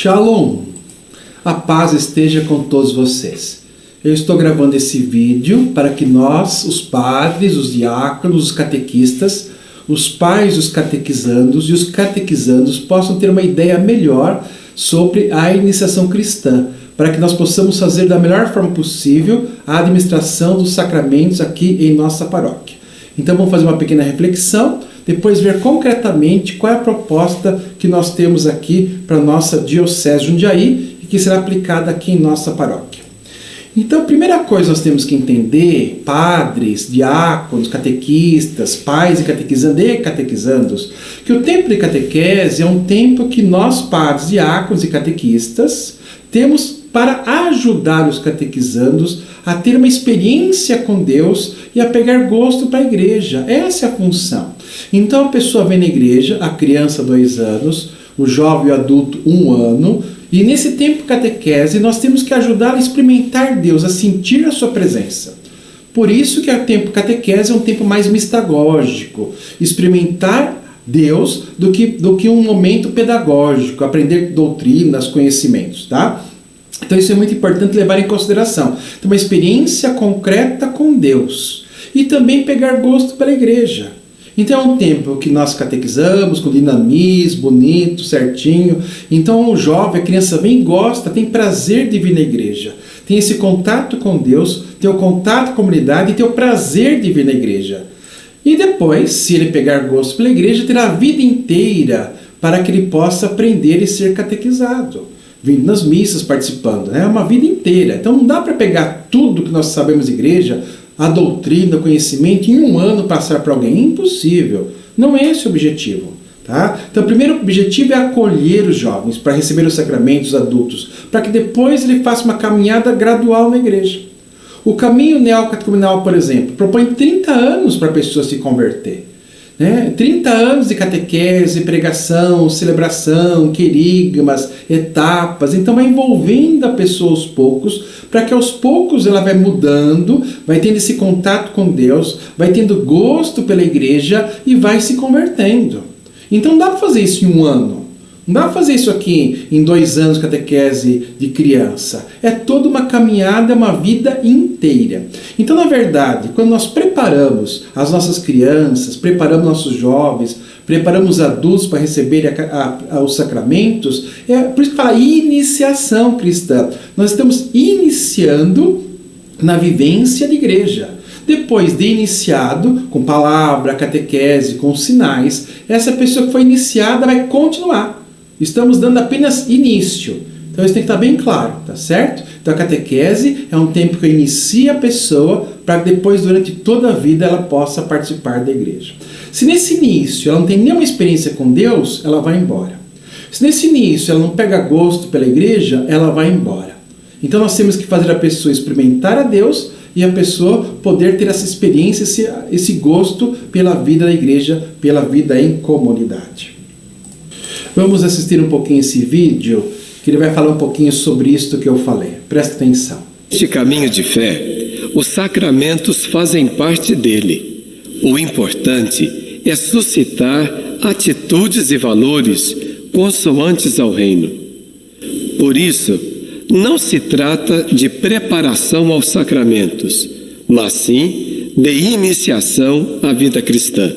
Shalom! A paz esteja com todos vocês. Eu estou gravando esse vídeo para que nós, os padres, os diáconos, os catequistas, os pais dos catequizandos e os catequizandos possam ter uma ideia melhor sobre a iniciação cristã, para que nós possamos fazer da melhor forma possível a administração dos sacramentos aqui em nossa paróquia. Então vamos fazer uma pequena reflexão, depois ver concretamente qual é a proposta que nós temos aqui para a nossa Diocese de Jundiaí e que será aplicada aqui em nossa paróquia. Então, a primeira coisa que nós temos que entender, padres, diáconos, catequistas, pais e catequizandos, que o tempo de catequese é um tempo que nós, padres, diáconos e catequistas, temos para ajudar os catequizandos a ter uma experiência com Deus e a pegar gosto para a igreja. Essa é a função. Então a pessoa vem na igreja, a criança 2 anos, o jovem e o adulto 1 ano, e nesse tempo de catequese nós temos que ajudar a experimentar Deus, a sentir a sua presença. Por isso que o tempo de catequese é um tempo mais mistagógico, experimentar Deus do que um momento pedagógico, aprender doutrinas, conhecimentos, tá? Então isso é muito importante levar em consideração. Então, uma experiência concreta com Deus e também pegar gosto pela igreja. Então é um tempo que nós catequizamos com dinamismo, bonito, certinho. Então o jovem, a criança vem e gosta, tem prazer de vir na igreja. Tem esse contato com Deus, tem o contato com a comunidade e tem o prazer de vir na igreja. E depois, se ele pegar gosto pela igreja, terá a vida inteira para que ele possa aprender e ser catequizado. Vindo nas missas, participando, né? Uma vida inteira. Então não dá para pegar tudo que nós sabemos de igreja, a doutrina, o conhecimento, em 1 ano passar para alguém. É impossível. Não é esse o objetivo. Tá? Então o primeiro objetivo é acolher os jovens para receber os sacramentos adultos, para que depois ele faça uma caminhada gradual na igreja. O caminho neocatecumenal, por exemplo, propõe 30 anos para a pessoa se converter. 30 anos de catequese, pregação, celebração, querigmas, etapas. Então vai envolvendo a pessoa aos poucos, para que aos poucos ela vai mudando, vai tendo esse contato com Deus, vai tendo gosto pela igreja e vai se convertendo. Então não dá para fazer isso em 1 ano. Não dá para fazer isso aqui em 2 anos de catequese de criança. É toda uma caminhada, uma vida inteira. Então, na verdade, quando nós preparamos as nossas crianças, preparamos nossos jovens, preparamos os adultos para receberem os sacramentos, é por isso que fala iniciação cristã. Nós estamos iniciando na vivência de igreja. Depois de iniciado, com palavra, catequese, com sinais, essa pessoa que foi iniciada vai continuar. Estamos dando apenas início. Então isso tem que estar bem claro, tá certo? Então a catequese é um tempo que inicia a pessoa para que depois, durante toda a vida, ela possa participar da igreja. Se nesse início ela não tem nenhuma experiência com Deus, ela vai embora. Se nesse início ela não pega gosto pela igreja, ela vai embora. Então nós temos que fazer a pessoa experimentar a Deus e a pessoa poder ter essa experiência, esse gosto pela vida da igreja, pela vida em comunidade. Vamos assistir um pouquinho esse vídeo, que ele vai falar um pouquinho sobre isto que eu falei. Presta atenção. Neste caminho de fé, os sacramentos fazem parte dele. O importante é suscitar atitudes e valores consoantes ao reino. Por isso, não se trata de preparação aos sacramentos, mas sim de iniciação à vida cristã.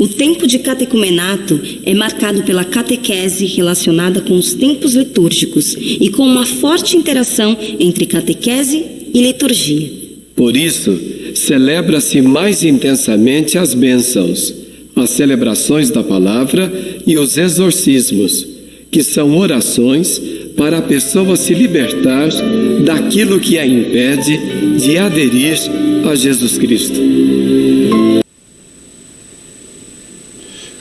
O tempo de catecumenato é marcado pela catequese relacionada com os tempos litúrgicos e com uma forte interação entre catequese e liturgia. Por isso, celebra-se mais intensamente as bênçãos, as celebrações da palavra e os exorcismos, que são orações para a pessoa se libertar daquilo que a impede de aderir a Jesus Cristo.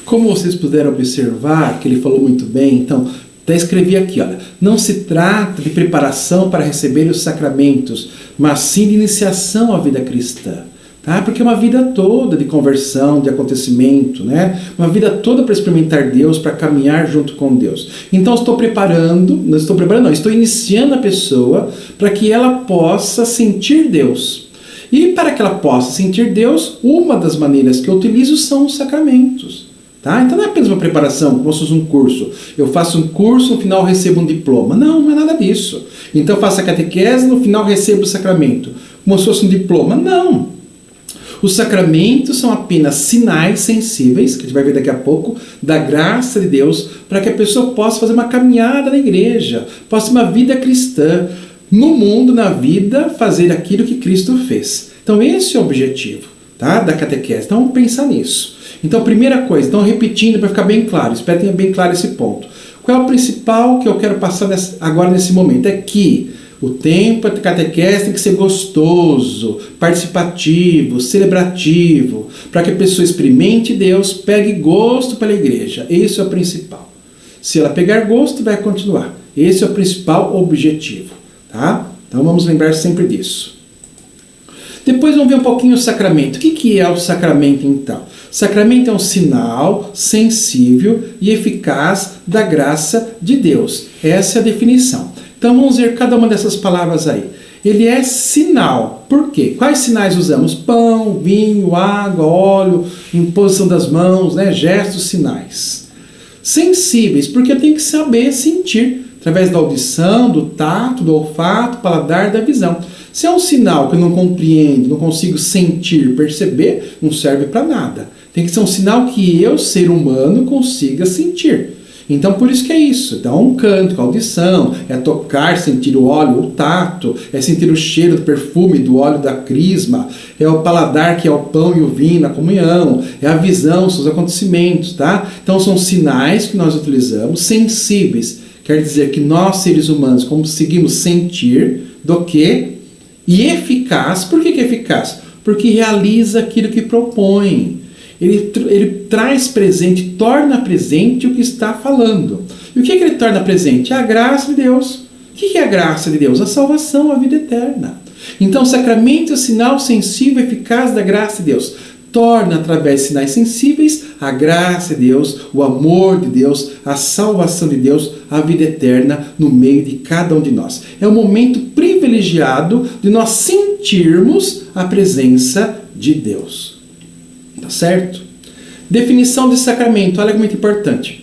Como vocês puderam observar, que ele falou muito bem, então, até escrevi aqui, olha, não se trata de preparação para receber os sacramentos, mas sim de iniciação à vida cristã. Tá? Porque é uma vida toda de conversão, de acontecimento, né? Uma vida toda para experimentar Deus, para caminhar junto com Deus. Então estou iniciando a pessoa para que ela possa sentir Deus. E para que ela possa sentir Deus, uma das maneiras que eu utilizo são os sacramentos. Tá? Então não é apenas uma preparação, como se fosse um curso. Eu faço um curso, no final recebo um diploma. Não é nada disso. Então eu faço a catequese, no final recebo o sacramento, como se fosse um diploma. Não. Os sacramentos são apenas sinais sensíveis, que a gente vai ver daqui a pouco, da graça de Deus, para que a pessoa possa fazer uma caminhada na igreja, possa ter uma vida cristã, no mundo, na vida, fazer aquilo que Cristo fez. Então esse é o objetivo, tá, da catequese. Então vamos pensar nisso. Então, primeira coisa, então repetindo para ficar bem claro, espero que tenha bem claro esse ponto. Qual é o principal que eu quero passar agora nesse momento? É que o tempo de catequese tem que ser gostoso, participativo, celebrativo, para que a pessoa experimente Deus, pegue gosto pela igreja. Esse é o principal. Se ela pegar gosto, vai continuar. Esse é o principal objetivo, tá? Então vamos lembrar sempre disso. Depois vamos ver um pouquinho o sacramento. O que é o sacramento então? O sacramento é um sinal sensível e eficaz da graça de Deus. Essa é a definição. Então vamos ver cada uma dessas palavras aí. Ele é sinal. Por quê? Quais sinais usamos? Pão, vinho, água, óleo, imposição das mãos, né? Gestos, sinais. Sensíveis, porque eu tenho que saber sentir, através da audição, do tato, do olfato, paladar, da visão. Se é um sinal que eu não compreendo, não consigo sentir, perceber, não serve para nada. Tem que ser um sinal que eu, ser humano, consiga sentir. Então, por isso que é isso. Então, um canto, a audição, é tocar, sentir o óleo, o tato, é sentir o cheiro do perfume, do óleo da crisma, é o paladar, que é o pão e o vinho na comunhão, é a visão, são os acontecimentos, tá? Então, são sinais que nós utilizamos, sensíveis. Quer dizer que nós, seres humanos, conseguimos sentir do que? E eficaz. Por que é eficaz? Porque realiza aquilo que propõe. Ele traz presente, torna presente o que está falando. E o que ele torna presente? A graça de Deus. O que é a graça de Deus? A salvação, a vida eterna. Então, o sacramento é o sinal sensível e eficaz da graça de Deus. Torna, através de sinais sensíveis, a graça de Deus, o amor de Deus, a salvação de Deus, a vida eterna no meio de cada um de nós. É um momento privilegiado de nós sentirmos a presença de Deus. Tá certo? Definição de sacramento, olha que muito importante.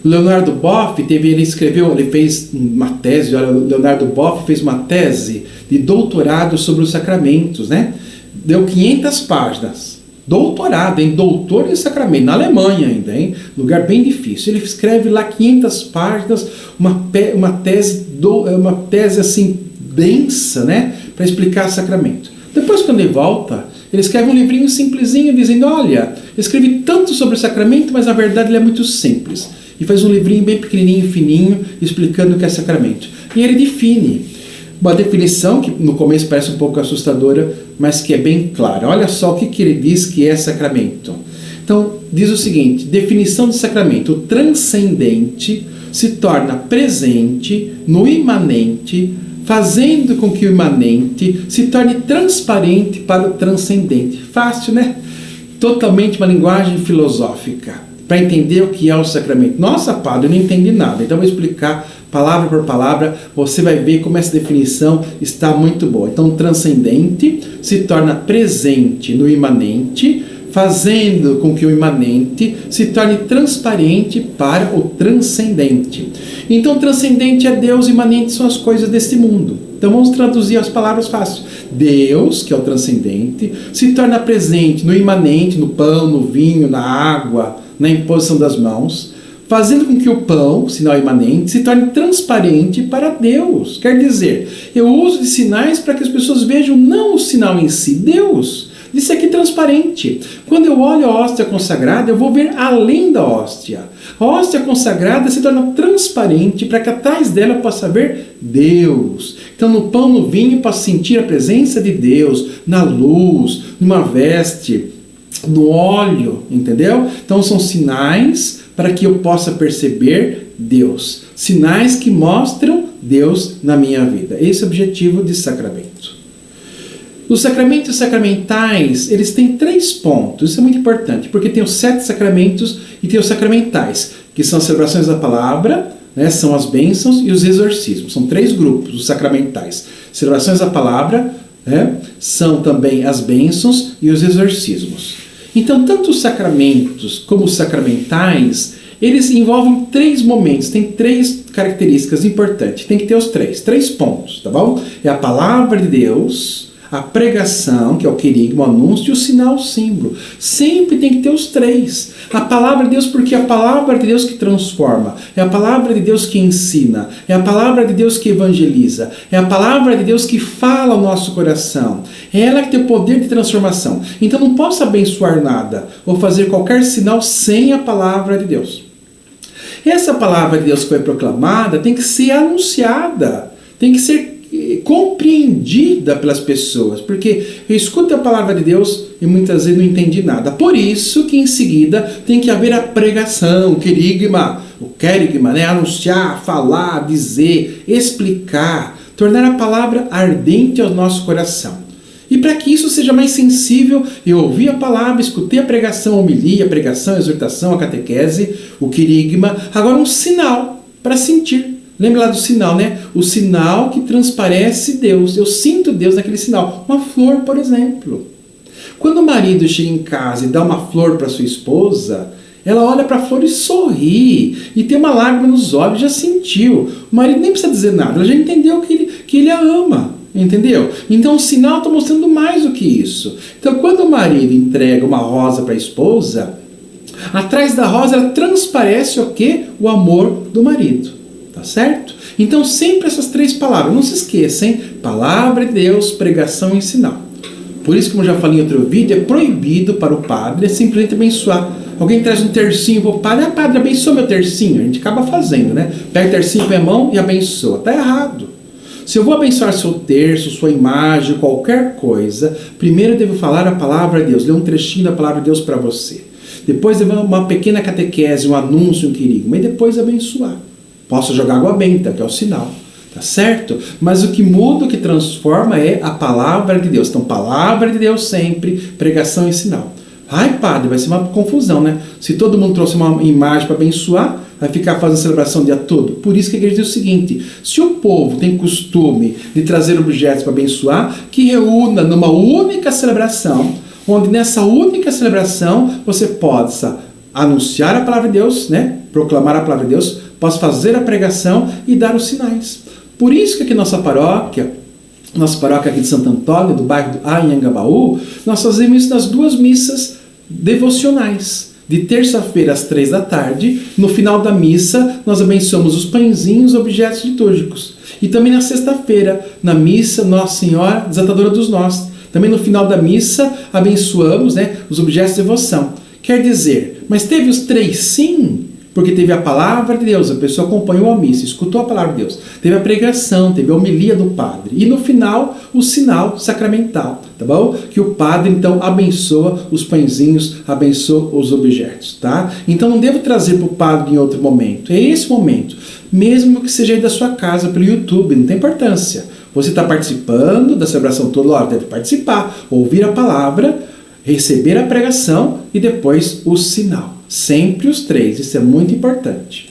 Leonardo Boff ele fez uma tese, Leonardo Boff fez uma tese de doutorado sobre os sacramentos, né? Deu 500 páginas. Doutorado, hein? Doutor em sacramento, na Alemanha ainda, hein? Lugar bem difícil. Ele escreve lá 500 páginas, uma tese assim, densa, né? Para explicar sacramento. Depois, quando ele volta, ele escreve um livrinho simplesinho, dizendo, olha, eu escrevi tanto sobre o sacramento, mas na verdade ele é muito simples. E faz um livrinho bem pequenininho, fininho, explicando o que é sacramento. E ele define uma definição que no começo parece um pouco assustadora, mas que é bem clara. Olha só o que ele diz que é sacramento. Então, diz o seguinte, definição de sacramento: o transcendente se torna presente no imanente, fazendo com que o imanente se torne transparente para o transcendente. Fácil, né? Totalmente uma linguagem filosófica, para entender o que é o sacramento. Nossa, padre, eu não entendi nada. Então, eu vou explicar palavra por palavra, você vai ver como essa definição está muito boa. Então, transcendente se torna presente no imanente, fazendo com que o imanente se torne transparente para o transcendente. Então, transcendente é Deus, imanente são as coisas deste mundo. Então, vamos traduzir as palavras fácil. Deus, que é o transcendente, se torna presente no imanente, no pão, no vinho, na água, na imposição das mãos, fazendo com que o pão, sinal imanente, se torne transparente para Deus. Quer dizer, eu uso de sinais para que as pessoas vejam não o sinal em si, Deus. Isso aqui é transparente. Quando eu olho a hóstia consagrada, eu vou ver além da hóstia. A hóstia consagrada se torna transparente para que atrás dela eu possa ver Deus. Então, no pão, no vinho, eu posso sentir a presença de Deus, na luz, numa veste, no óleo, entendeu? Então, são sinais para que eu possa perceber Deus. Sinais que mostram Deus na minha vida. Esse é o objetivo de sacramento. Os sacramentos sacramentais, eles têm 3 pontos. Isso é muito importante, porque tem os 7 sacramentos e tem os sacramentais, que são as celebrações da palavra, né, são as bênçãos e os exorcismos. São 3 grupos, os sacramentais. Celebrações da palavra, né, são também as bênçãos e os exorcismos. Então, tanto os sacramentos como os sacramentais, eles envolvem 3 momentos, tem 3 características importantes. Tem que ter os 3 pontos, tá bom? É a palavra de Deus, a pregação, que é o querigma, o anúncio, e o sinal, o símbolo. Sempre tem que ter os 3. A palavra de Deus, porque é a palavra de Deus que transforma, é a palavra de Deus que ensina, é a palavra de Deus que evangeliza, é a palavra de Deus que fala ao nosso coração. É ela que tem o poder de transformação. Então não posso abençoar nada ou fazer qualquer sinal sem a palavra de Deus. Essa palavra de Deus que foi proclamada tem que ser anunciada, tem que ser compreendida pelas pessoas, porque eu escuto a palavra de Deus e muitas vezes não entendi nada. Por isso que em seguida tem que haver a pregação, o querigma, né? Anunciar, falar, dizer, explicar, tornar a palavra ardente ao nosso coração. E para que isso seja mais sensível, eu ouvi a palavra, escutei a pregação, a homilia, a pregação, a exortação, a catequese, o querigma, agora um sinal para sentir. Lembra lá do sinal, né? O sinal que transparece Deus. Eu sinto Deus naquele sinal. Uma flor, por exemplo. Quando o marido chega em casa e dá uma flor para sua esposa, ela olha para a flor e sorri. E tem uma lágrima nos olhos, já sentiu. O marido nem precisa dizer nada, ela já entendeu que ele a ama. Entendeu? Então o sinal está mostrando mais do que isso. Então quando o marido entrega uma rosa para a esposa, atrás da rosa ela transparece o quê? O amor do marido. Tá certo? Então sempre essas 3 palavras, não se esqueça, hein? Palavra de Deus, pregação e sinal. Por isso, como eu já falei em outro vídeo, é proibido para o padre simplesmente abençoar. Alguém traz um tercinho para o padre, padre, abençoa meu tercinho. A gente acaba fazendo, né? Pega o tercinho com a mão e abençoa. Tá errado. Se eu vou abençoar seu terço, sua imagem, qualquer coisa, primeiro eu devo falar a palavra de Deus, ler um trechinho da palavra de Deus para você. Depois devo uma pequena catequese, um anúncio, um querigma, e depois abençoar. Posso jogar água benta, que é o sinal, tá certo? Mas o que muda, o que transforma é a palavra de Deus. Então, palavra de Deus sempre, pregação e sinal. Ai, padre, vai ser uma confusão, né? Se todo mundo trouxe uma imagem para abençoar, vai ficar fazendo celebração o dia todo. Por isso que a igreja diz o seguinte: se o povo tem costume de trazer objetos para abençoar, que reúna numa única celebração, onde nessa única celebração você possa anunciar a palavra de Deus, né? Proclamar a palavra de Deus, possa fazer a pregação e dar os sinais. Por isso que aqui nossa paróquia aqui de Santo Antônio, do bairro do Anhangabaú, nós fazemos isso nas 2 missas devocionais. De terça-feira às 3 da tarde, no final da missa, nós abençoamos os pãezinhos, objetos litúrgicos. E também na sexta-feira, na missa Nossa Senhora Desatadora dos Nós. Também no final da missa, abençoamos, né, os objetos de devoção. Quer dizer, mas teve os 3 sim? Porque teve a palavra de Deus, a pessoa acompanhou a missa, escutou a palavra de Deus. Teve a pregação, teve a homilia do padre. E no final, o sinal sacramental, tá bom? Que o padre, então, abençoa os pãezinhos, abençoa os objetos, tá? Então, não devo trazer para o padre em outro momento. É esse momento. Mesmo que seja aí da sua casa, pelo YouTube, não tem importância. Você está participando da celebração toda hora, deve participar, ouvir a palavra, receber a pregação e depois o sinal. Sempre os 3, isso é muito importante.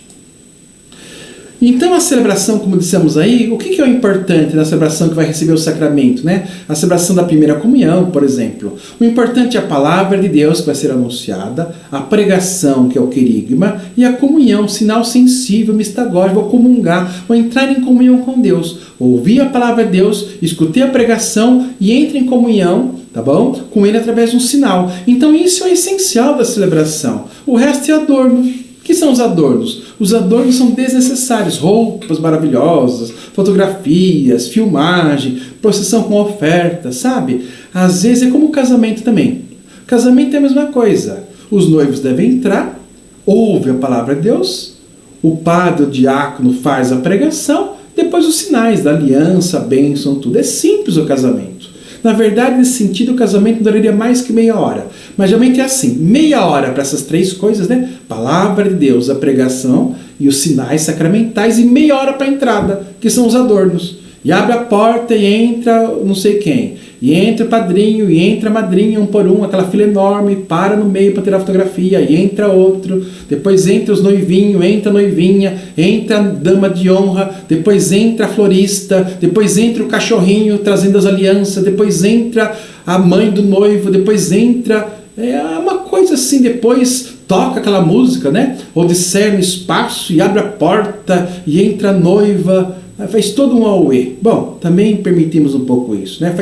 Então a celebração, como dissemos aí, o que é o importante na celebração que vai receber o sacramento, né? A celebração da primeira comunhão, por exemplo. O importante é a palavra de Deus que vai ser anunciada, a pregação, que é o querigma, e a comunhão, sinal sensível, mistagógico, vou comungar, vou entrar em comunhão com Deus. Ouvi a palavra de Deus, escutei a pregação e entro em comunhão, tá bom? Com ele através de um sinal. Então isso é o essencial da celebração. O resto é adorno. O que são os adornos? Os adornos são desnecessários. Roupas maravilhosas, fotografias, filmagem, procissão com oferta, sabe? Às vezes é como o casamento também. O casamento é a mesma coisa. Os noivos devem entrar, ouve a palavra de Deus, o padre, o diácono faz a pregação, depois os sinais da aliança, a bênção, tudo. É simples o casamento. Na verdade, nesse sentido, o casamento duraria mais que meia hora. Mas geralmente é assim, meia hora para essas 3 coisas, né? Palavra de Deus, a pregação e os sinais sacramentais, e meia hora para a entrada, que são os adornos. E abre a porta e entra não sei quem. E entra o padrinho, e entra a madrinha, um por um, aquela fila enorme, para no meio para tirar a fotografia, e entra outro, depois entra os noivinhos, entra a noivinha, entra a dama de honra, depois entra a florista, depois entra o cachorrinho trazendo as alianças, depois entra a mãe do noivo, depois entra É uma coisa assim, depois toca aquela música, né? Ou discerne o espaço e abre a porta e entra a noiva, faz todo um auê. Bom, também permitimos um pouco isso, né?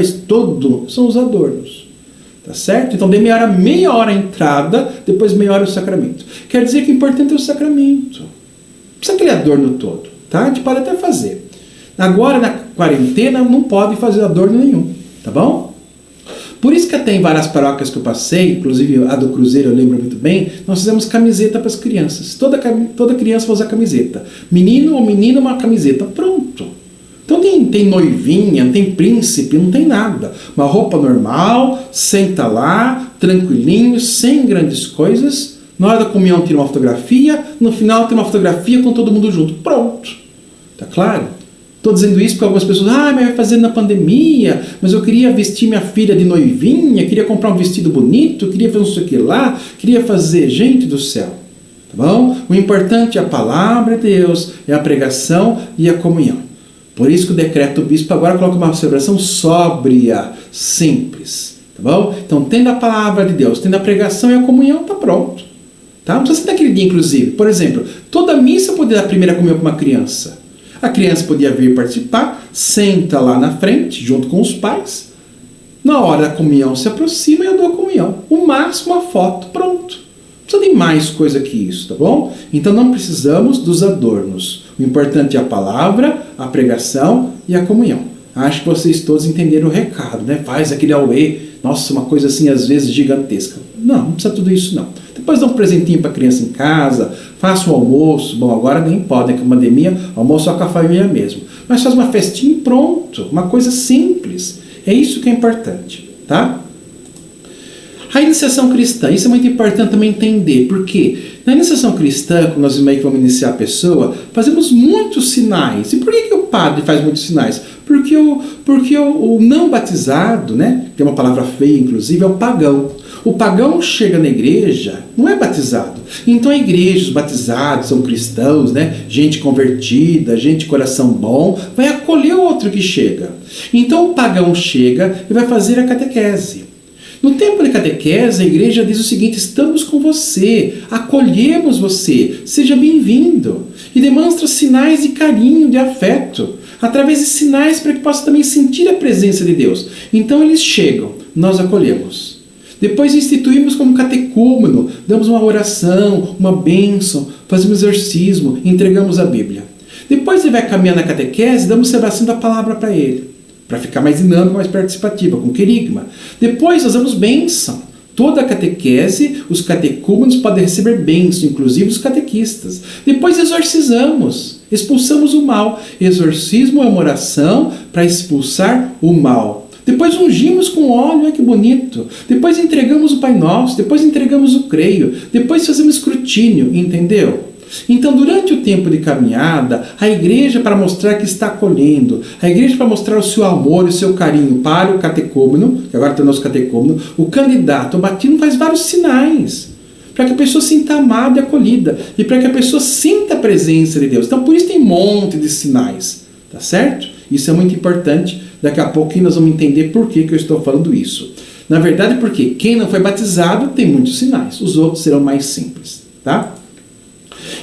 São os adornos, tá certo? Então, de meia hora a entrada, depois meia hora o sacramento. Quer dizer que o importante é o sacramento. Não precisa aquele adorno todo, tá? A gente pode até fazer. Agora, na quarentena, não pode fazer adorno nenhum, tá bom? Por isso que até em várias paróquias que eu passei, inclusive a do Cruzeiro eu lembro muito bem, nós fizemos camiseta para as crianças. Toda criança vai usar camiseta. Menino ou menina, uma camiseta. Pronto. Então tem noivinha, não tem príncipe, não tem nada. Uma roupa normal, senta lá, tranquilinho, sem grandes coisas. Na hora da comunhão tira uma fotografia, no final tem uma fotografia com todo mundo junto. Pronto. Tá claro? Estou dizendo isso porque algumas pessoas, mas vai fazer na pandemia, mas eu queria vestir minha filha de noivinha, queria comprar um vestido bonito, queria fazer não sei o que lá, queria fazer, gente do céu, tá bom? O importante é a palavra de Deus, é a pregação e a comunhão. Por isso que o decreto do bispo agora coloca uma celebração sóbria, simples, tá bom? Então, tendo a palavra de Deus, tendo a pregação e a comunhão, tá pronto. Tá? Não precisa ser naquele dia, inclusive. Por exemplo, toda missa poderia dar a primeira comunhão para uma criança. A criança podia vir participar, senta lá na frente, junto com os pais. Na hora da comunhão se aproxima e eu dou a comunhão. O máximo a foto, pronto. Não precisa de mais coisa que isso, tá bom? Então não precisamos dos adornos. O importante é a palavra, a pregação e a comunhão. Acho que vocês todos entenderam o recado, né? Faz aquele auê, nossa, uma coisa assim às vezes gigantesca. Não precisa tudo isso não. Depois dá um presentinho para a criança em casa, faça um almoço. Bom, agora nem pode, né? Com a pandemia, almoço só com a família mesmo. Mas faz uma festinha e pronto. Uma coisa simples. É isso que é importante, tá? A iniciação cristã, isso é muito importante também entender. Por quê? Na iniciação cristã, quando nós meio que vamos iniciar a pessoa, fazemos muitos sinais. E por que o padre faz muitos sinais? Porque o não batizado, né? Que é uma palavra feia, inclusive, é o pagão. O pagão chega na igreja, não é batizado. Então a igreja, os batizados, são cristãos, né? Gente convertida, gente de coração bom, vai acolher o outro que chega. Então o pagão chega e vai fazer a catequese. No tempo de catequese, a igreja diz o seguinte: estamos com você, acolhemos você, seja bem-vindo. E demonstra sinais de carinho, de afeto, através de sinais para que possa também sentir a presença de Deus. Então eles chegam, nós acolhemos. Depois instituímos como catecúmeno, damos uma oração, uma bênção, fazemos exorcismo, entregamos a Bíblia. Depois ele vai caminhar na catequese, damos celebração da palavra para ele, para ficar mais dinâmica, mais participativa, com querigma. Depois nós damos bênção. Toda a catequese, os catecúmenos podem receber bênção, inclusive os catequistas. Depois exorcizamos, expulsamos o mal. Exorcismo é uma oração para expulsar o mal. Depois ungimos com óleo, olha que bonito. Depois entregamos o Pai Nosso, depois entregamos o creio, depois fazemos escrutínio, entendeu? Então, durante o tempo de caminhada, a igreja, para mostrar que está acolhendo, a igreja para mostrar o seu amor e o seu carinho para o catecúmeno, que agora tornou-se catecúmeno, o candidato, o batismo, faz vários sinais, para que a pessoa sinta amada e acolhida, e para que a pessoa sinta a presença de Deus. Então, por isso tem um monte de sinais, tá certo? Isso é muito importante. Daqui a pouquinho nós vamos entender por que eu estou falando isso. Na verdade, porque quem não foi batizado tem muitos sinais, os outros serão mais simples, tá?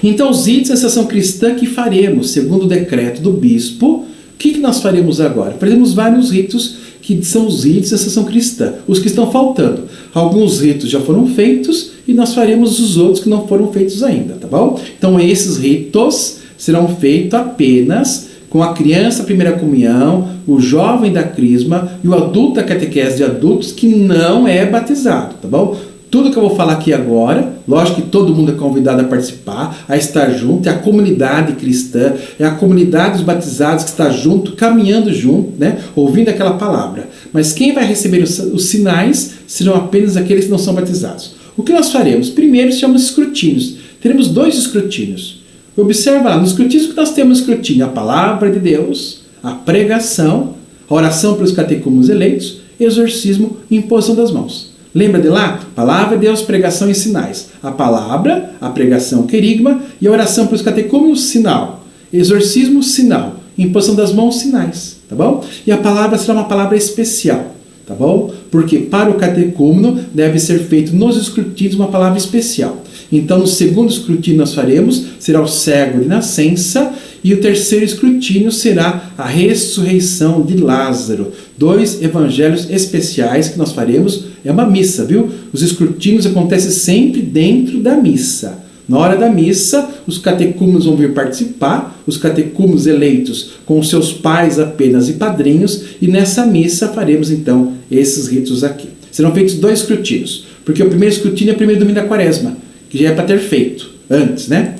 Então, os ritos da iniciação cristã que faremos, segundo o decreto do bispo, o que nós faremos agora? Faremos vários ritos que são os ritos da iniciação cristã, os que estão faltando. Alguns ritos já foram feitos e nós faremos os outros que não foram feitos ainda, tá bom? Então, esses ritos serão feitos apenas com a criança, a primeira comunhão, o jovem da crisma e o adulto da catequese de adultos que não é batizado, tá bom? Tudo que eu vou falar aqui agora, lógico que todo mundo é convidado a participar, a estar junto, é a comunidade cristã, é a comunidade dos batizados que está junto, caminhando junto, né? Ouvindo aquela palavra. Mas quem vai receber os sinais serão apenas aqueles que não são batizados. O que nós faremos? Primeiro, chamamos escrutínios. Teremos 2 escrutínios. Observa lá, no escrutínio que nós temos escrutínio, a palavra de Deus, a pregação, a oração pelos catecúmenos eleitos, exorcismo e imposição das mãos. Lembra de lá? Palavra de Deus, pregação e sinais. A palavra, a pregação, querigma, e a oração pelos catecúmenos, sinal. Exorcismo, sinal. Imposição das mãos, sinais. Tá bom? E a palavra será uma palavra especial. tá bom? Porque para o catecúmeno deve ser feito nos escrutínios uma palavra especial. Então, no segundo escrutínio nós faremos, será o cego de nascença, e o terceiro escrutínio será a ressurreição de Lázaro. 2 evangelhos especiais que nós faremos, é uma missa, viu? Os escrutínios acontecem sempre dentro da missa. Na hora da missa, os catecúmenos vão vir participar, os catecúmenos eleitos com seus pais apenas e padrinhos, e nessa missa faremos então esses ritos aqui. Serão feitos 2 escrutínios, porque o primeiro escrutínio é o primeiro domingo da quaresma, que já é para ter feito antes, né?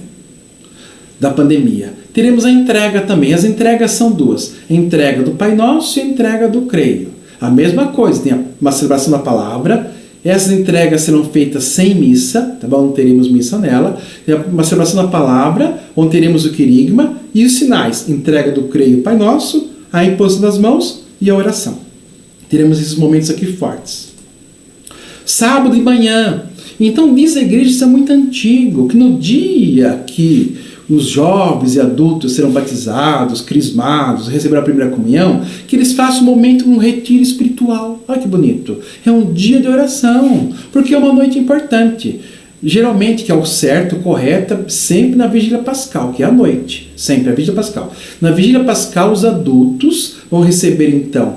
Da pandemia. Teremos a entrega também. As entregas são 2. A entrega do Pai Nosso e a entrega do Creio. A mesma coisa, tem uma celebração da palavra. Essas entregas serão feitas sem missa, tá bom? Não teremos missa nela. Tem uma celebração da palavra, onde teremos o querigma e os sinais. Entrega do Creio e Pai Nosso, a imposição das mãos e a oração. Teremos esses momentos aqui fortes. Sábado de manhã. Então diz a igreja, isso é muito antigo, que no dia que os jovens e adultos serão batizados, crismados, receberão a primeira comunhão, que eles façam um momento, um retiro espiritual. Olha que bonito. É um dia de oração, porque é uma noite importante. Geralmente, que é o certo, o correto, sempre na Vigília Pascal, que é à noite. Sempre a Vigília Pascal. Na Vigília Pascal, os adultos vão receber, então,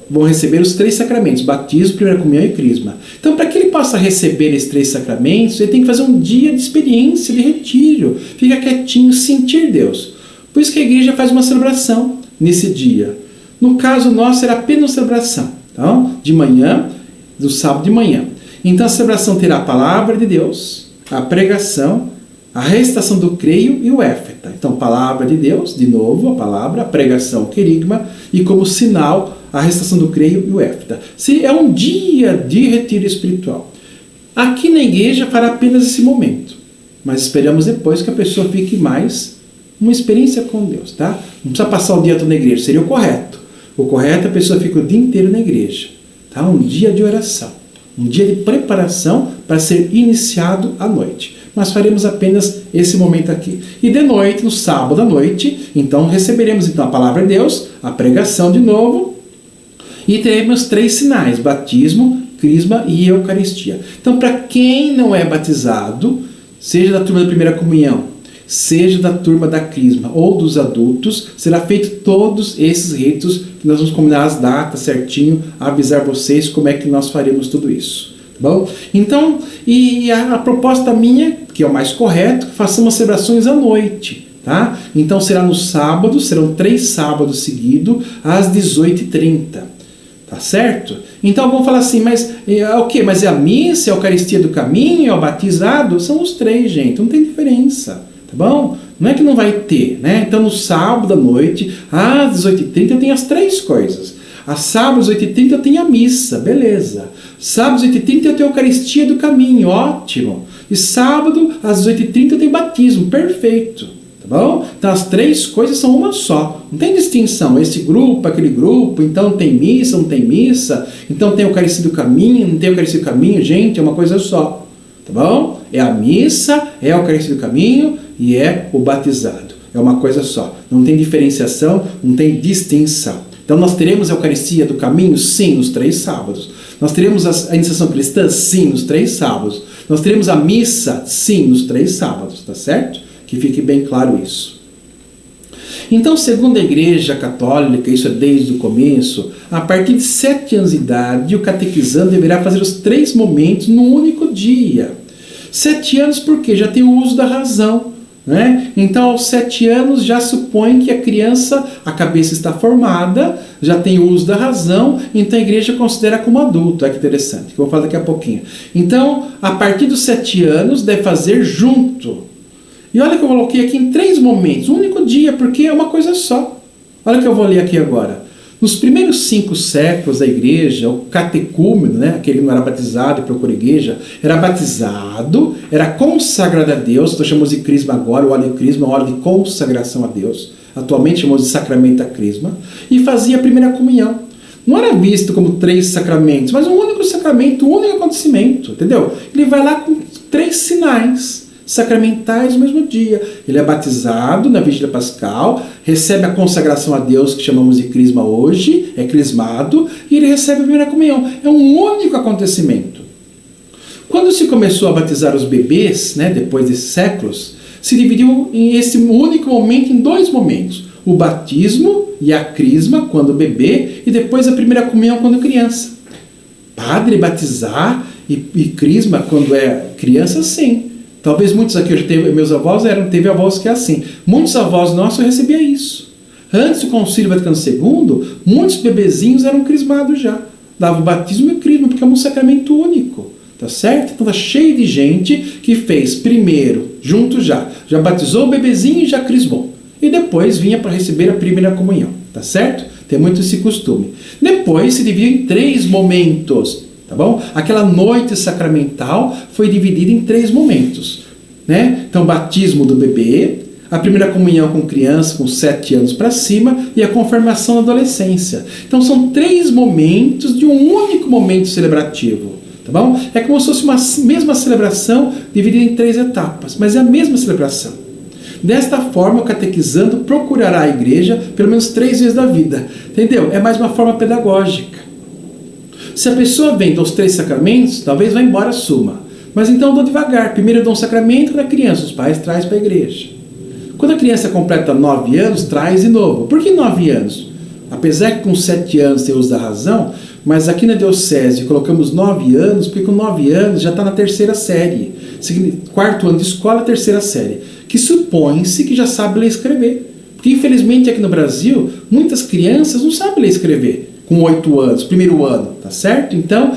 vão receber os 3 sacramentos, batismo, primeira comunhão e crisma. Então, para que ele possa receber esses 3 sacramentos, ele tem que fazer um dia de experiência, de retiro. Fica quietinho, sentir Deus. Por isso que a igreja faz uma celebração nesse dia. No caso nosso, era apenas uma celebração, tá? De manhã, do sábado de manhã. Então, a celebração terá a palavra de Deus, a pregação, a recitação do creio e o éfeta. Então, palavra de Deus, de novo, a palavra, a pregação, o querigma, e como sinal, a recitação do creio e o éfeta. É um dia de retiro espiritual. Aqui na igreja fará apenas esse momento, mas esperamos depois que a pessoa fique mais uma experiência com Deus, tá? Não precisa passar o dia todo na igreja, seria o correto. O correto é a pessoa fica o dia inteiro na igreja, tá? Um dia de oração, um dia de preparação para ser iniciado à noite. Mas faremos apenas esse momento aqui. E de noite, no sábado à noite, então receberemos então a palavra de Deus, a pregação de novo, e teremos 3 sinais, batismo, crisma e eucaristia. Então, para quem não é batizado, seja da turma da primeira comunhão, seja da turma da crisma ou dos adultos, será feito todos esses ritos, que nós vamos combinar as datas certinho, avisar vocês como é que nós faremos tudo isso. Tá bom? Então, e a proposta minha, que é o mais correto, que façamos celebrações à noite. Tá? Então, será no sábado, serão 3 sábados seguidos, às 18h30. Tá certo? Então vamos falar assim, mas é o quê? Mas é a missa, é a Eucaristia do caminho, é o batizado? São os 3, gente, não tem diferença, tá bom? Não é que não vai ter, né? Então no sábado à noite, às 18h30, eu tenho as 3 coisas. A sábado às 18h30 eu tenho a missa, beleza. Sábado às 18h30 eu tenho a Eucaristia do caminho, ótimo. E sábado às 18h30 eu tenho batismo, perfeito. Tá bom? Então as 3 coisas são uma só. Não tem distinção. Esse grupo, aquele grupo, então tem missa, não tem missa. Então tem Eucaristia do caminho, não tem Eucaristia do caminho. Gente, é uma coisa só. Tá bom? É a missa, é a Eucaristia do caminho e é o batizado. É uma coisa só. Não tem diferenciação, não tem distinção. Então nós teremos a Eucaristia do caminho? Sim, nos 3 sábados. Nós teremos a iniciação cristã? Sim, nos 3 sábados. Nós teremos a missa? Sim, nos 3 sábados. Tá certo? Que fique bem claro isso. Então, segundo a Igreja Católica, isso é desde o começo, a partir de 7 anos de idade, o catequizando deverá fazer os 3 momentos num único dia. 7 anos porque já tem o uso da razão, né? Então, aos 7 anos já supõe que a criança, a cabeça está formada, já tem o uso da razão, então a igreja considera como adulto. Olha que interessante, que eu vou falar daqui a pouquinho. Então, a partir dos 7 anos, deve fazer junto. E olha que eu coloquei aqui em 3 momentos, um único dia, porque é uma coisa só. Olha que eu vou ler aqui agora. Nos primeiros 5 séculos da igreja, o catecúmeno, né, aquele que não era batizado e procura igreja, era batizado, era consagrado a Deus, nós chamamos de crisma agora, o óleo de crisma, o óleo de consagração a Deus, atualmente chamamos de sacramento da crisma, e fazia a primeira comunhão. Não era visto como 3 sacramentos, mas um único sacramento, um único acontecimento, entendeu? Ele vai lá com 3 sinais. sacramentais no mesmo dia. Ele é batizado na Vigília Pascal, recebe a consagração a Deus, que chamamos de crisma hoje, é crismado, e ele recebe a primeira comunhão. É um único acontecimento. Quando se começou a batizar os bebês, né, depois desses séculos, se dividiu em esse único momento em 2 momentos. O batismo e a crisma, quando bebê, e depois a primeira comunhão, quando criança. Padre batizar e crisma quando é criança, sim. Talvez muitos aqui, meus avós teve avós que é assim. Muitos avós nossos recebiam isso. Antes do Concílio Vaticano II, muitos bebezinhos eram crismados já. Dava o batismo e o crisma, porque é um sacramento único. Tá certo? Então tá cheio de gente que fez primeiro, junto já batizou o bebezinho e já crismou. E depois vinha para receber a primeira comunhão. Tá certo? Tem muito esse costume. Depois se divide em 3 momentos. Tá bom? Aquela noite sacramental foi dividida em 3 momentos, né? Então, batismo do bebê, a primeira comunhão com criança com 7 anos para cima e a confirmação na adolescência. Então, são 3 momentos de um único momento celebrativo, tá bom? É como se fosse uma mesma celebração dividida em 3 etapas, mas é a mesma celebração. Desta forma, o catequizando procurará a igreja pelo menos 3 vezes da vida, entendeu? É mais uma forma pedagógica. Se a pessoa vem dos 3 sacramentos, talvez vá embora suma. Mas então eu dou devagar. Primeiro eu dou um sacramento para a criança, os pais trazem para a igreja. Quando a criança completa 9 anos, traz de novo. Por que 9 anos? Apesar que com 7 anos tem uso da razão, mas aqui na diocese colocamos 9 anos, porque com 9 anos já está na 3ª série. 4º ano de escola, 3ª série. Que supõe-se que já sabe ler e escrever. Porque infelizmente aqui no Brasil, muitas crianças não sabem ler e escrever. Com 8 anos, primeiro ano, tá certo? Então,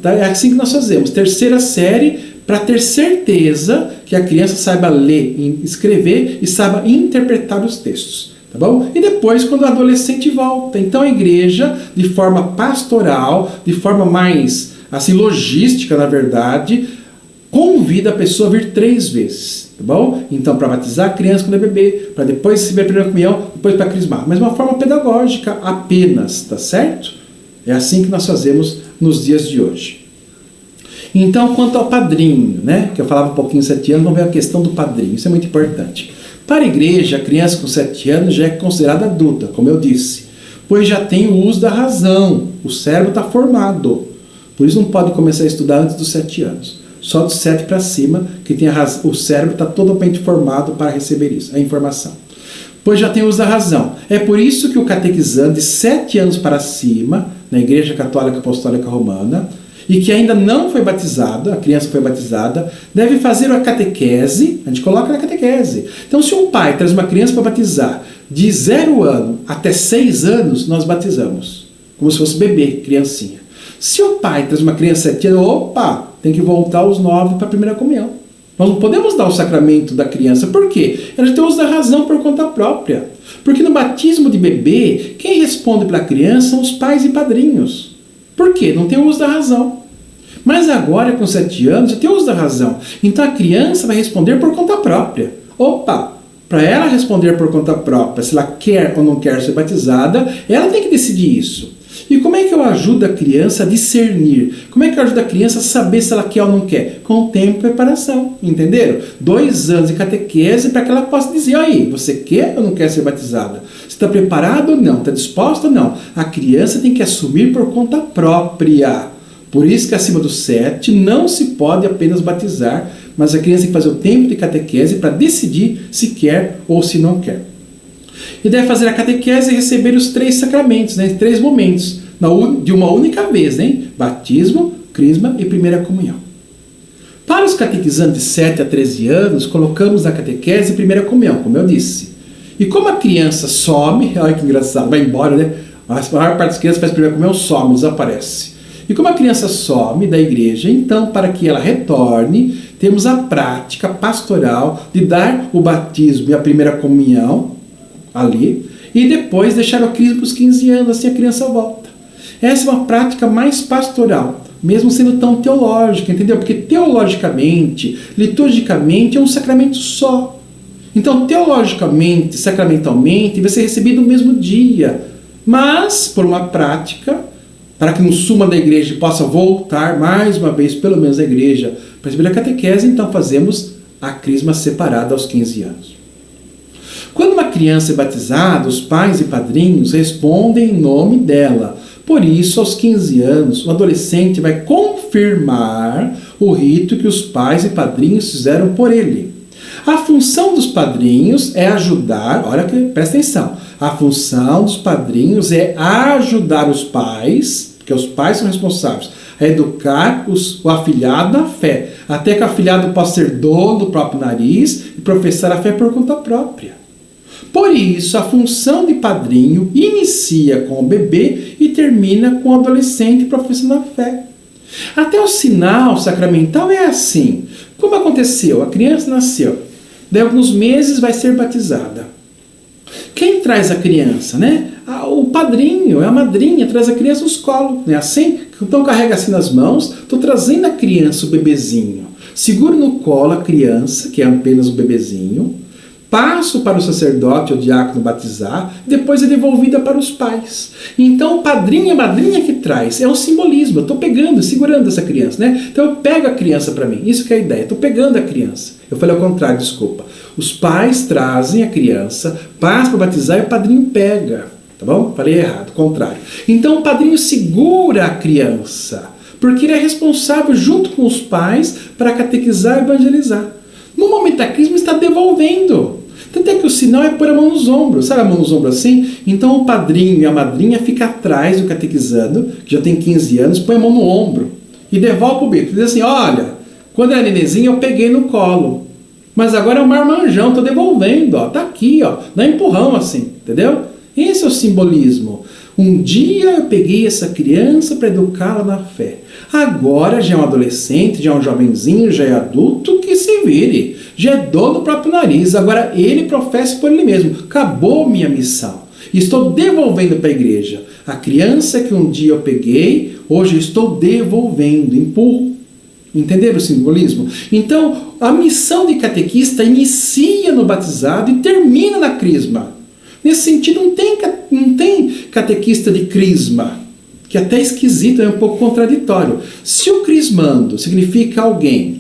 é assim que nós fazemos. 3ª série, para ter certeza que a criança saiba ler e escrever e saiba interpretar os textos, tá bom? E depois, quando o adolescente volta. Então, a igreja, de forma pastoral, de forma mais, assim, logística, na verdade, convida a pessoa a vir 3 vezes, tá bom? Então, para batizar a criança quando é bebê, para depois receber a primeira comunhão, depois para crismar. Mas uma forma pedagógica apenas, tá certo? É assim que nós fazemos nos dias de hoje. Então, quanto ao padrinho, né? Que eu falava um pouquinho 7 anos, vamos ver a questão do padrinho. Isso é muito importante. Para a igreja, a criança com 7 anos já é considerada adulta, como eu disse, pois já tem o uso da razão, o cérebro está formado. Por isso não pode começar a estudar antes dos 7 anos. Só dos 7 para cima, que tem o cérebro está totalmente formado para receber isso, a informação. Pois já tem o uso da razão. É por isso que o catequizando de 7 anos para cima, na Igreja Católica Apostólica Romana, e que ainda não foi batizado, a criança foi batizada, deve fazer a catequese, a gente coloca na catequese. Então, se um pai traz uma criança para batizar de 0 ano até 6 anos, nós batizamos, como se fosse bebê, criancinha. Se o pai traz uma criança de 7 anos, opa, tem que voltar aos 9 para a primeira comunhão. Nós não podemos dar o sacramento da criança. Por quê? Ela tem o uso da razão por conta própria. Porque no batismo de bebê, quem responde pela criança são os pais e padrinhos. Por quê? Não tem o uso da razão. Mas agora, com 7 anos, já tem o uso da razão. Então a criança vai responder por conta própria. Opa! Para ela responder por conta própria, se ela quer ou não quer ser batizada, ela tem que decidir isso. E como é que eu ajudo a criança a discernir? Como é que eu ajudo a criança a saber se ela quer ou não quer? Com o tempo e preparação, entenderam? 2 anos de catequese para que ela possa dizer, aí, você quer ou não quer ser batizada? Você está preparado ou não? Está disposta ou não? A criança tem que assumir por conta própria. Por isso que acima dos 7 não se pode apenas batizar, mas a criança tem que fazer o tempo de catequese para decidir se quer ou se não quer. E deve fazer a catequese e receber os 3 sacramentos, né? 3 momentos, de uma única vez, né? Batismo, crisma e primeira comunhão. Para os catequizantes de 7 a 13 anos, colocamos na catequese primeira comunhão, como eu disse. E como a criança some, olha que engraçado, vai embora, né? A maior parte das crianças faz primeira comunhão, some, desaparece. E como a criança some da igreja, então, para que ela retorne, temos a prática pastoral de dar o batismo e a primeira comunhão ali, e depois deixar o crisma para os 15 anos, assim a criança volta. Essa é uma prática mais pastoral, mesmo sendo tão teológica, entendeu? Porque teologicamente, liturgicamente, é um sacramento só. Então, teologicamente, sacramentalmente, vai ser recebido no mesmo dia, mas por uma prática, para que no suma da igreja possa voltar mais uma vez, pelo menos a igreja, para receber a catequese, então fazemos a crisma separada aos 15 anos. Quando uma criança é batizada, os pais e padrinhos respondem em nome dela. Por isso, aos 15 anos, o adolescente vai confirmar o rito que os pais e padrinhos fizeram por ele. A função dos padrinhos é ajudar, olha que presta atenção, a função dos padrinhos é ajudar os pais, porque os pais são responsáveis, a educar o afilhado na fé, até que o afilhado possa ser dono do próprio nariz e professar a fé por conta própria. Por isso, a função de padrinho inicia com o bebê e termina com o adolescente professando a fé. Até o sinal sacramental é assim. Como aconteceu? A criança nasceu. Daí, alguns meses vai ser batizada. Quem traz a criança, né? O padrinho, a madrinha, traz a criança nos colos. Não é assim? Então carrega assim nas mãos, estou trazendo a criança, o bebezinho. Seguro no colo a criança, que é apenas o bebezinho. Passo para o sacerdote ou diácono batizar, depois é devolvida para os pais. Então o padrinho e a madrinha que traz, é um simbolismo, eu estou pegando, segurando essa criança, né? Então eu pego a criança para mim, isso que é a ideia, estou pegando a criança. Eu falei ao contrário, desculpa. Os pais trazem a criança, passam para batizar e o padrinho pega, tá bom? Falei errado, contrário. Então o padrinho segura a criança, porque ele é responsável junto com os pais para catequizar e evangelizar. No momento da crisma está devolvendo. Tanto é que o sinal é pôr a mão nos ombros. Sabe a mão nos ombros assim? Então o padrinho e a madrinha ficam atrás do catequizando, que já tem 15 anos, põe a mão no ombro e devolve o bico. Diz assim, olha, quando era nenenzinho eu peguei no colo, mas agora é um marmanjão, estou devolvendo, ó, tá aqui, ó, dá empurrão assim, entendeu? Esse é o simbolismo. Um dia eu peguei essa criança para educá-la na fé. Agora já é um adolescente, já é um jovenzinho, já é adulto, que se vire. Já é dono do próprio nariz. Agora ele professa por ele mesmo. Acabou minha missão. Estou devolvendo para a igreja. A criança que um dia eu peguei, hoje eu estou devolvendo. Empurro. Entenderam o simbolismo? Então, a missão de catequista inicia no batizado e termina na crisma. Nesse sentido, não tem catequista de crisma, que até é esquisito, é um pouco contraditório. Se o crismando significa alguém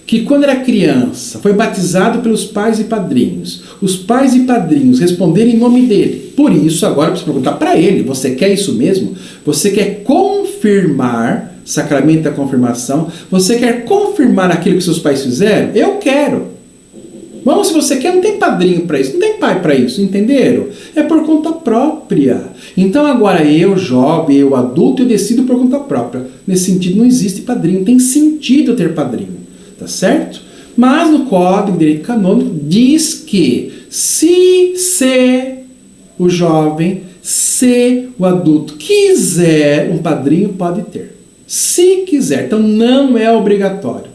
que quando era criança foi batizado pelos pais e padrinhos, os pais e padrinhos responderem em nome dele, por isso agora eu preciso perguntar para ele, você quer isso mesmo? Você quer confirmar, sacramento da confirmação, você quer confirmar aquilo que seus pais fizeram? Eu quero. Bom, se você quer, não tem padrinho para isso, não tem pai para isso, entenderam? É por conta própria. Então agora eu, jovem, eu, adulto, eu decido por conta própria. Nesse sentido não existe padrinho, tem sentido ter padrinho, tá certo? Mas no Código de Direito Canônico diz que se o jovem, se o adulto quiser um padrinho, pode ter. Se quiser, então não é obrigatório.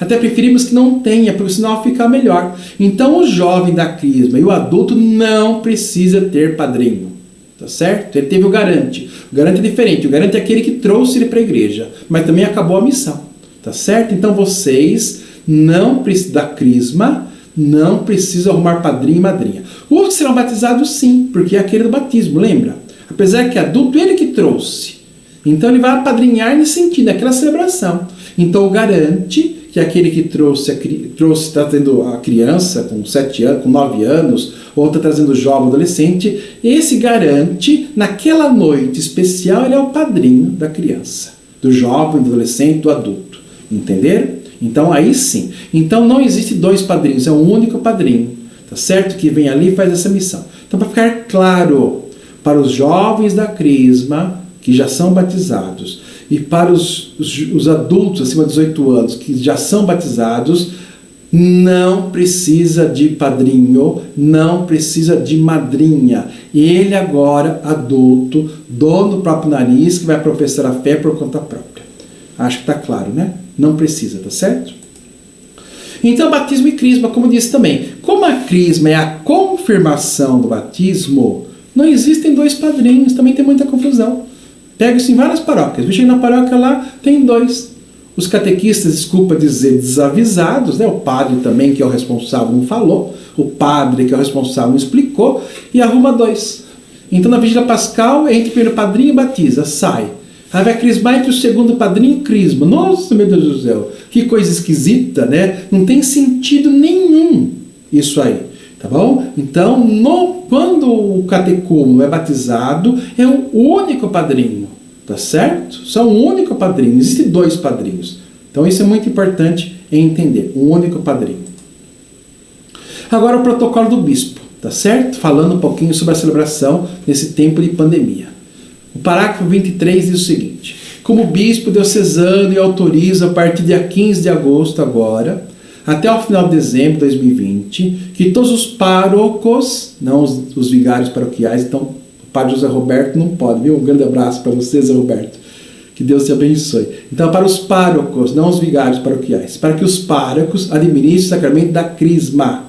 Até preferimos que não tenha, porque o sinal fica melhor. Então o jovem da crisma e o adulto não precisa ter padrinho. Tá certo? Ele teve o garante. O garante é diferente. O garante é aquele que trouxe ele para a igreja. Mas também acabou a missão. Tá certo? Então vocês não precisam da crisma, não precisam arrumar padrinho e madrinha. Os que serão batizados sim, porque é aquele do batismo, lembra? Apesar que é adulto, ele que trouxe. Então ele vai apadrinhar nesse sentido, naquela celebração. Então o garante que aquele que trouxe está trazendo a criança com 7 anos, com 9 anos, ou está trazendo o jovem adolescente, esse garante, naquela noite especial, ele é o padrinho da criança, do jovem, do adolescente, do adulto. Entenderam? Então aí sim. Então não existe 2 padrinhos, é um único padrinho, tá certo? Que vem ali e faz essa missão. Então, para ficar claro, para os jovens da crisma, que já são batizados, e para os adultos acima de 18 anos que já são batizados, não precisa de padrinho, não precisa de madrinha. Ele agora, adulto, dono do próprio nariz, que vai professar a fé por conta própria. Acho que está claro, né? Não precisa, tá certo? Então, batismo e crisma, como disse também. Como a crisma é a confirmação do batismo, não existem 2 padrinhos, também tem muita confusão. Pega isso em várias paróquias. Chega na paróquia lá, tem 2. Os catequistas, desculpa dizer, desavisados, né? O padre também, que é o responsável, não falou. O padre, que é o responsável, não explicou. E arruma 2. Então, na Vigília Pascal, entra o primeiro padrinho e batiza, sai. Ah, vai crismar entre o segundo padrinho e o crisma. Nossa, meu Deus do céu, que coisa esquisita, né? Não tem sentido nenhum isso aí, tá bom? Então, quando o catecúmeno é batizado, é um único padrinho, tá certo? Só um único padrinho, não existem dois padrinhos. Então, isso é muito importante entender, um único padrinho. Agora, o protocolo do bispo, tá certo? Falando um pouquinho sobre a celebração nesse tempo de pandemia. O parágrafo 23 diz o seguinte: como bispo diocesano e autorizo a partir do dia 15 de agosto agora, até o final de dezembro de 2020, que todos os párocos, não os vigários paroquiais, então o padre José Roberto não pode, viu? Um grande abraço para você, José Roberto. Que Deus te abençoe. Então, para os párocos, não os vigários paroquiais, para que os párocos administrem o sacramento da crisma.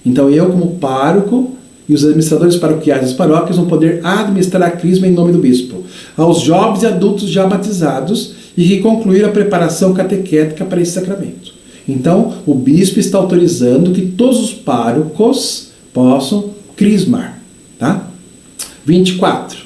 Então, eu como pároco e os administradores paroquiais das paróquias vão poder administrar a crisma em nome do bispo, aos jovens e adultos já batizados e que concluíram a preparação catequética para esse sacramento. Então, o bispo está autorizando que todos os párocos possam crismar. Tá? 24.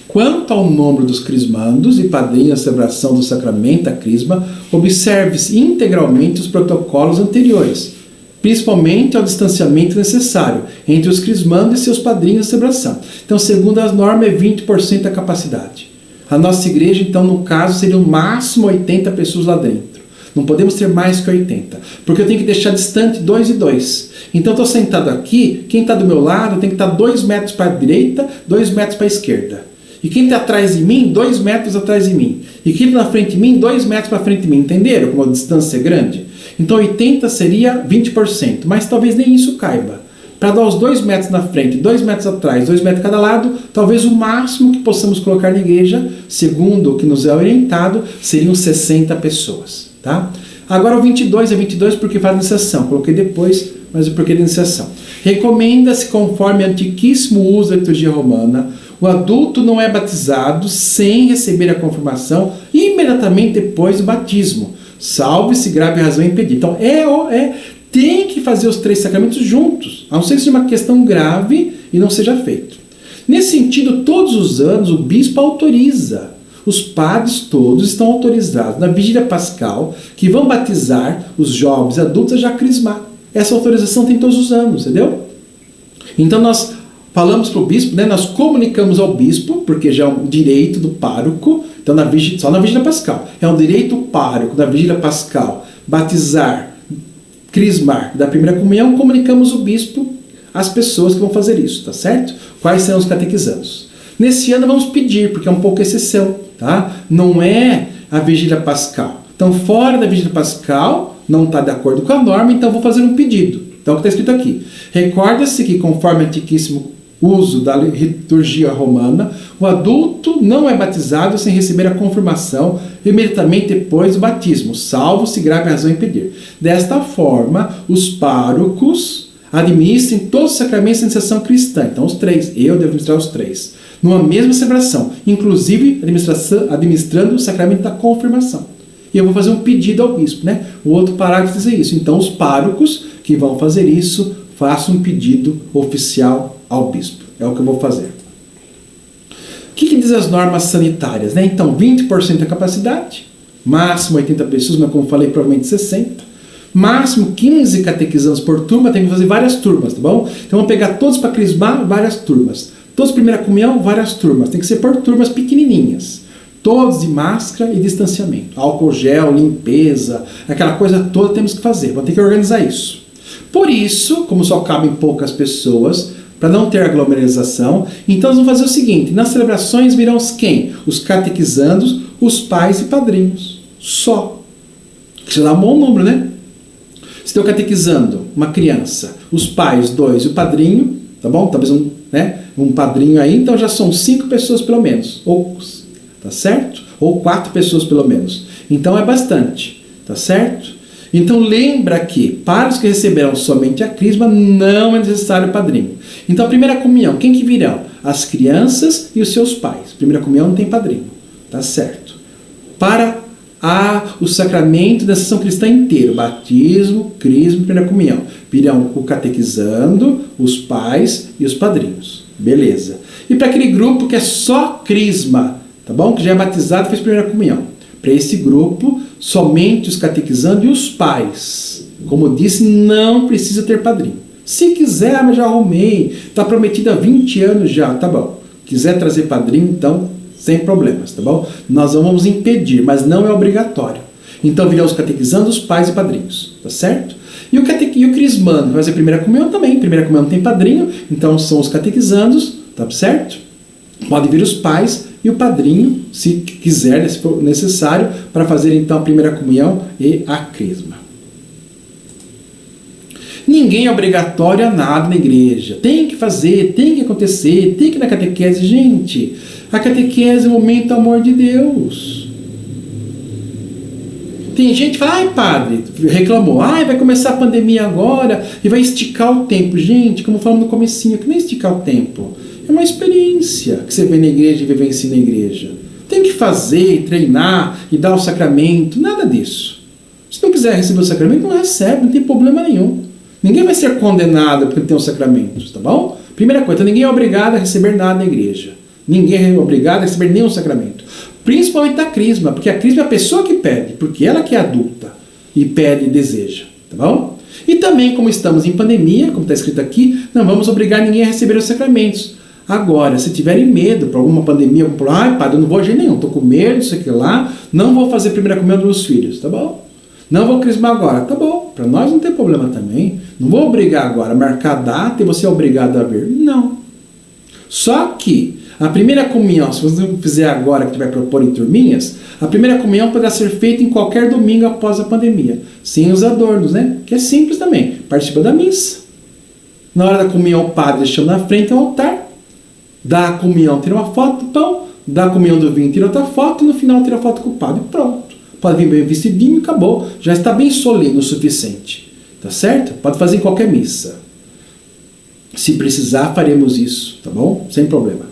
Quanto ao número dos crismandos e padrinhos da celebração do sacramento da crisma, observe-se integralmente os protocolos anteriores, principalmente ao distanciamento necessário entre os crismandos e seus padrinhos de celebração. Então, segundo as normas, é 20% da capacidade. A nossa igreja, então, no caso, seria o máximo 80 pessoas lá dentro. Não podemos ter mais que 80, porque eu tenho que deixar distante 2 e 2. Então, eu estou sentado aqui, quem está do meu lado tem que estar 2 metros para a direita, 2 metros para a esquerda. E quem está atrás de mim, 2 metros atrás de mim. E quem está na frente de mim, 2 metros para frente de mim. Entenderam como a distância é grande? Então 80 seria 20%, mas talvez nem isso caiba. Para dar os 2 metros na frente, 2 metros atrás, 2 metros cada lado, talvez o máximo que possamos colocar na igreja, segundo o que nos é orientado, seriam 60 pessoas. Tá? Agora o 22 é 22 porque faz iniciação. Coloquei depois, mas o porquê da iniciação. Recomenda-se, conforme o antiquíssimo uso da liturgia romana, o adulto não é batizado sem receber a confirmação imediatamente depois do batismo, salvo se grave razão impedir. Então, tem que fazer os 3 sacramentos juntos, a não ser que seja uma questão grave e não seja feito. Nesse sentido, todos os anos o bispo autoriza, os padres todos estão autorizados na vigília pascal, que vão batizar os jovens adultos a já crismar. Essa autorização tem todos os anos, entendeu? Então nós falamos para o bispo, né, nós comunicamos ao bispo, porque já é um direito do pároco, então só na vigília pascal. É um direito pároco da vigília pascal batizar, crismar da primeira comunhão, comunicamos o bispo às pessoas que vão fazer isso, tá certo? Quais serão os catequizandos? Nesse ano vamos pedir, porque é um pouco exceção, tá? Não é a vigília pascal. Então, fora da vigília pascal, não está de acordo com a norma, então vou fazer um pedido. Então, o que está escrito aqui? Recorda-se que, conforme o antiquíssimo uso da liturgia romana, o adulto não é batizado sem receber a confirmação imediatamente depois do batismo, salvo se grave razão impedir. Desta forma, os párocos administrem todos os sacramentos de iniciação cristã. Então, os 3. Eu devo administrar os 3. Numa mesma celebração, inclusive administrando o sacramento da confirmação. E eu vou fazer um pedido ao bispo, né? O outro parágrafo diz isso. Então, os párocos que vão fazer isso, façam um pedido oficial ao bispo. É o que eu vou fazer. O que diz as normas sanitárias, né? Então, 20% da capacidade, máximo 80 pessoas, mas como falei, provavelmente 60. Máximo 15 catequizandos por turma, tem que fazer várias turmas, tá bom? Então, vamos pegar todos para crismar, várias turmas. Todos primeira comunhão, várias turmas. Tem que ser por turmas pequenininhas. Todos de máscara e distanciamento. Álcool gel, limpeza, aquela coisa toda temos que fazer. Vamos ter que organizar isso. Por isso, como só cabem poucas pessoas, para não ter aglomeração, então nós vamos fazer o seguinte: nas celebrações virão quem? Os catequizandos, os pais e padrinhos. Só. Isso dá um bom número, né? Se estou catequizando uma criança, os pais, 2 e o padrinho, tá bom? Talvez um padrinho aí, então já são 5 pessoas pelo menos. Ou, tá certo? Ou 4 pessoas pelo menos. Então é bastante, tá certo? Então lembra que para os que receberão somente a crisma não é necessário padrinho. Então a primeira comunhão, quem que virão? As crianças e os seus pais. Primeira comunhão não tem padrinho, tá certo? Para o sacramento da iniciação cristã inteiro, batismo, crisma e primeira comunhão, virão o catequizando, os pais e os padrinhos. Beleza. E para aquele grupo que é só crisma, tá bom? Que já é batizado e fez primeira comunhão. Para esse grupo, somente os catequizandos e os pais. Como eu disse, não precisa ter padrinho. Se quiser, mas já arrumei, está prometido há 20 anos já, tá bom. Quiser trazer padrinho, então, sem problemas, tá bom? Nós não vamos impedir, mas não é obrigatório. Então virão os catequizandos, os pais e padrinhos, tá certo? E o crismando vai fazer primeira comunhão também. Primeira comunhão não tem padrinho, então são os catequizandos, tá certo? Pode vir os pais e o padrinho, se quiser, se for necessário, para fazer então a primeira comunhão e a crisma. Ninguém é obrigatório a nada na igreja. Tem que fazer, tem que acontecer, tem que ir na catequese. Gente, a catequese é o momento do amor de Deus. Tem gente que fala, ai padre, reclamou, ai vai começar a pandemia agora e vai esticar o tempo. Gente, como falamos no comecinho, que nem esticar o tempo. É uma experiência que você vê na igreja e vivencia na igreja. Tem que fazer, treinar e dar o sacramento, nada disso. Se não quiser receber o sacramento, não recebe, não tem problema nenhum. Ninguém vai ser condenado porque tem os sacramentos, tá bom? Primeira coisa, ninguém é obrigado a receber nada na igreja. Ninguém é obrigado a receber nenhum sacramento. Principalmente da crisma, porque a crisma é a pessoa que pede, porque ela que é adulta e pede e deseja, tá bom? E também, como estamos em pandemia, como está escrito aqui, não vamos obrigar ninguém a receber os sacramentos. Agora, se tiverem medo por alguma pandemia, algum problema, ai padre, eu não vou de jeito nenhum, estou com medo, isso aqui lá, não vou fazer a primeira comunhão dos meus filhos, tá bom? Não vou crismar agora, tá bom, para nós não tem problema também. Não vou obrigar agora a marcar a data e você é obrigado a vir. Não. Só que a primeira comunhão, se você não fizer agora, que você vai propor em turminhas, a primeira comunhão poderá ser feita em qualquer domingo após a pandemia, sem os adornos, né? Que é simples também. Participa da missa. Na hora da comunhão, o padre chama na frente ao altar, dá a comunhão, tira uma foto do pão, dá a comunhão do vinho, tira outra foto, e no final tira a foto com o padre. Pronto. Pode vir bem vestidinho e acabou. Já está bem solene o suficiente. Tá certo? Pode fazer em qualquer missa. Se precisar, faremos isso, tá bom? Sem problema.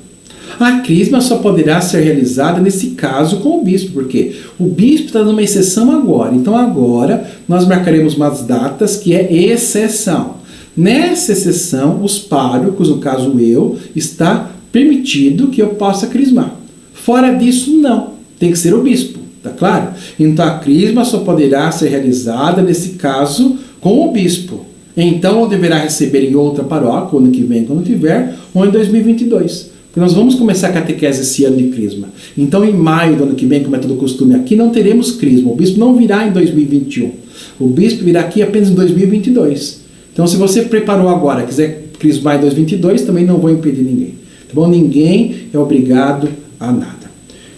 A crisma só poderá ser realizada nesse caso com o bispo, porque o bispo está numa exceção agora. Então agora nós marcaremos umas datas que é exceção. Nessa exceção, os párocos, no caso eu, está permitido que eu possa crismar. Fora disso, não. Tem que ser o bispo, tá claro? Então a crisma só poderá ser realizada nesse caso com o bispo. Então, ou deverá receber em outra paróquia, ano que vem, quando tiver, ou em 2022. Porque nós vamos começar a catequese esse ano de crisma. Então, em maio do ano que vem, como é todo costume aqui, não teremos crisma. O bispo não virá em 2021. O bispo virá aqui apenas em 2022. Então, se você preparou agora, quiser crismar em 2022, também não vou impedir ninguém. Tá bom? Ninguém é obrigado a nada.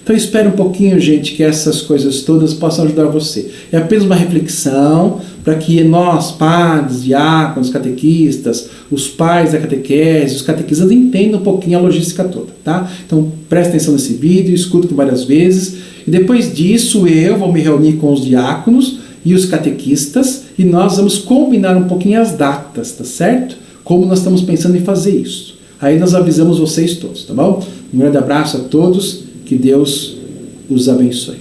Então espere um pouquinho, gente, que essas coisas todas possam ajudar você. É apenas uma reflexão para que nós, padres, diáconos, catequistas, os pais da catequese, os catequizandos entendam um pouquinho a logística toda, tá? Então preste atenção nesse vídeo, escuta várias vezes, e depois disso eu vou me reunir com os diáconos e os catequistas e nós vamos combinar um pouquinho as datas, tá certo? Como nós estamos pensando em fazer isso. Aí nós avisamos vocês todos, tá bom? Um grande abraço a todos. Que Deus os abençoe.